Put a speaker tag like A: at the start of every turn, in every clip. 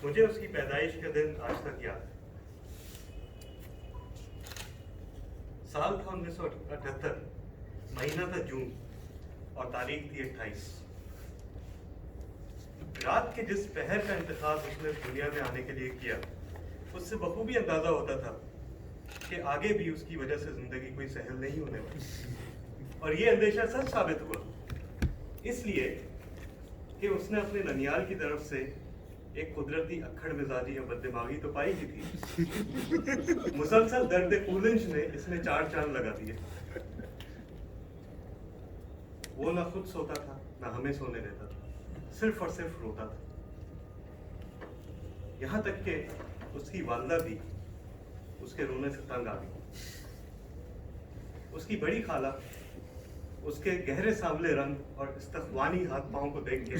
A: مجھے اس کی پیدائش کا دن آج تک یاد ہے. سال تھا 1978، مہینہ تھا جون اور تاریخ تھی 28. رات کے جس پہر کا انتخاب اس نے دنیا میں آنے کے لیے کیا، اس سے بخوبی اندازہ ہوتا تھا کہ آگے بھی اس کی وجہ سے زندگی کوئی سہل نہیں ہونے والی. اور یہ اندیشہ سچ ثابت ہوا، اس لیے کہ اس نے اپنے ننیال کی طرف سے ایک قدرتی اکھڑ مزاجی یا بد دماغی تو پائی ہی تھی. مسلسل درد کولنج نے اس میں 4 چاند لگا دیے. وہ نہ خود سوتا تھا نہ ہمیں سونے دیتا تھا، صرف اور صرف روتا تھا. یہاں تک کہ اس کی والدہ بھی اس کے رونے سے تنگ آ گئی. اس کی بڑی خالہ اس کے گہرے سانولے رنگ اور استخوانی ہاتھ پاؤں کو دیکھ کے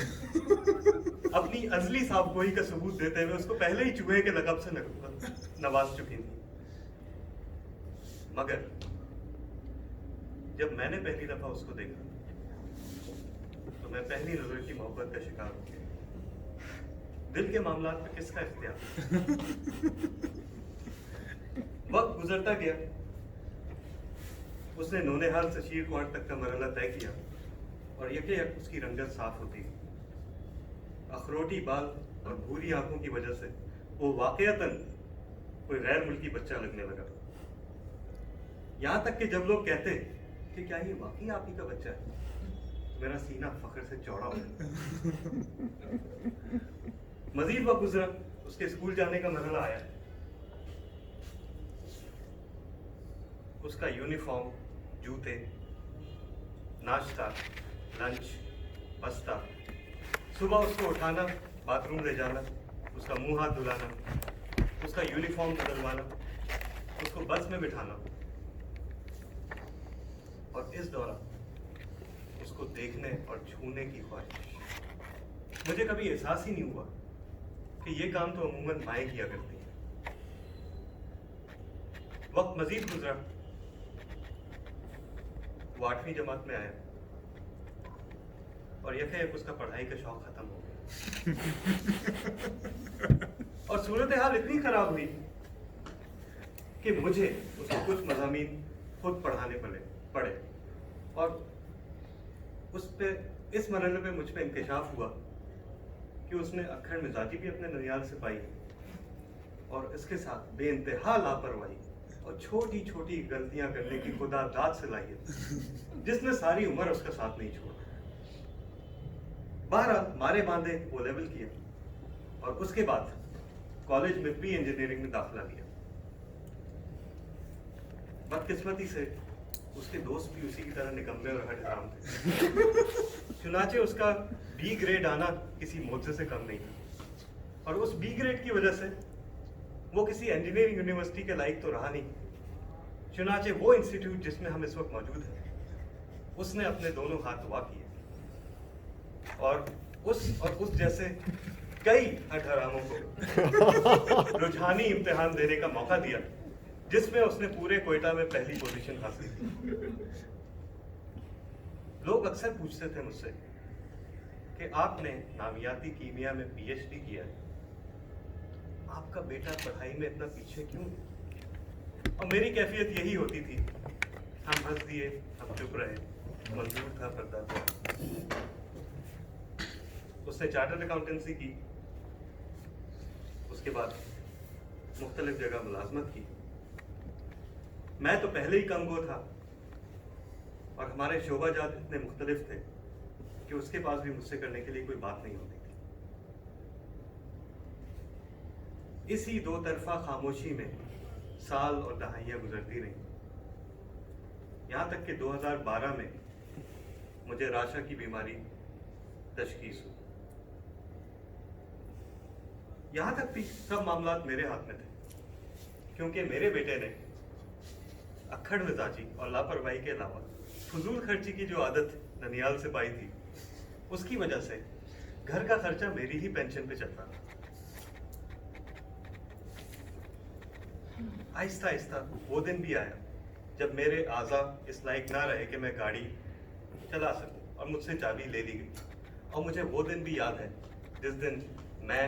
A: اپنی ازلی صاحب گوئی کا ثبوت دیتے ہوئے اس کو پہلے ہی چوہے کے لقب سے نواز چکی تھی. مگر جب میں نے پہلی دفعہ اس کو دیکھا تو میں پہلی نظر کی محبت کا شکار ہو گیا. دل کے معاملات میں کس کا اختیار؟ وقت گزرتا گیا. اس نے نونہال سے شیر کوٹ تک کا مرحلہ طے کیا اور یکے یک اس کی رنگت صاف ہوتی. اخروٹی بال اور بھوری آنکھوں کی وجہ سے وہ واقعتاً کوئی غیر ملکی بچہ لگنے لگا. یہاں تک کہ جب لوگ کہتے کہ کیا یہ واقعی آپ ہی کا بچہ ہے، میرا سینہ فخر سے چوڑا ہو گیا. مزید وقت گزرا، اس کے اسکول جانے کا مرحلہ آیا. اس کا یونیفارم، جوتے، ناشتہ، لنچ، بستہ، صبح اس کو اٹھانا، باتھ روم لے جانا، اس کا منہ ہاتھ دھلانا، اس کا یونیفارم بدلوانا، اس کو بس میں بٹھانا. اور اس دوران اس کو دیکھنے اور چھونے کی خواہش. مجھے کبھی احساس ہی نہیں ہوا کہ یہ کام تو عموماً مائیں کیا کرتی ہیں. وقت مزید گزرا. وہ 8ویں جماعت میں آیا اور یکے یک اس کا پڑھائی کا شوق ختم ہو گیا. اور صورتحال اتنی خراب ہوئی کہ مجھے اس کو کچھ مضامین خود پڑھانے پڑے. اور اس مرحلے پہ مجھ پہ انکشاف ہوا کہ اس نے اکھڑ مزاجی بھی اپنے ننیال سے پائی اور اس کے ساتھ بے انتہا لاپرواہی اور چھوٹی چھوٹی غلطیاں کرنے کی خدا داد صلاحیت جس نے ساری عمر اس کا ساتھ نہیں چھوڑا. بہرحال مارے باندھے وہ لیول کیا اور اس کے بعد کالج میں پری انجینئرنگ میں داخلہ لیا. بدقسمتی سے اس کے دوست بھی اسی کی طرح نکمے اور ہٹ حرام تھے. چنانچہ اس کا بی گریڈ آنا کسی معجزے سے کم نہیں تھا. اور اس بی گریڈ کی وجہ سے وہ کسی انجینئرنگ یونیورسٹی کے لائق تو رہا نہیں. چنانچہ وہ انسٹیٹیوٹ جس میں ہم اس وقت موجود ہیں، اس نے اپنے دونوں ہاتھ وا کیے اور اس جیسے کئی ہٹ حراموں کو رجحانی امتحان دینے کا موقع دیا، جس میں اس نے پورے کوئٹہ میں پہلی پوزیشن حاصل کی. لوگ اکثر پوچھتے تھے مجھ سے کہ آپ نے نامیاتی کیمیا میں پی ایچ ڈی کیا ہے، آپ کا بیٹا پڑھائی میں اتنا پیچھے کیوں؟ اور میری کیفیت یہی ہوتی تھی، ہم ہنس دیے، ہم چپ رہے، منظور تھا پردہ تھا. اس نے چارٹرڈ اکاؤنٹنسی کی، اس کے بعد مختلف جگہ ملازمت کی. میں تو پہلے ہی کم گو تھا اور ہمارے شعبہ جات اتنے مختلف تھے کہ اس کے پاس بھی مجھ سے کرنے کے لیے کوئی بات نہیں ہوتی تھی. اسی دو طرفہ خاموشی میں سال اور دہائیاں گزرتی رہیں، یہاں تک کہ 2012 میں مجھے راشا کی بیماری تشخیص ہوئی. یہاں تک بھی سب معاملات میرے ہاتھ میں تھے، کیونکہ میرے بیٹے نے اکھڑ مزاجی اور لاپرواہی کے علاوہ فضول خرچی کی جو عادت ننیال سے پائی تھی، اس کی وجہ سے گھر کا خرچہ میری ہی پینشن پہ چلتا تھا. آہستہ آہستہ وہ دن بھی آیا جب میرے اعضاء اس لائق نہ رہے کہ میں گاڑی چلا سکوں اور مجھ سے چابی لے لی گئی. اور مجھے وہ دن بھی یاد ہے جس دن میں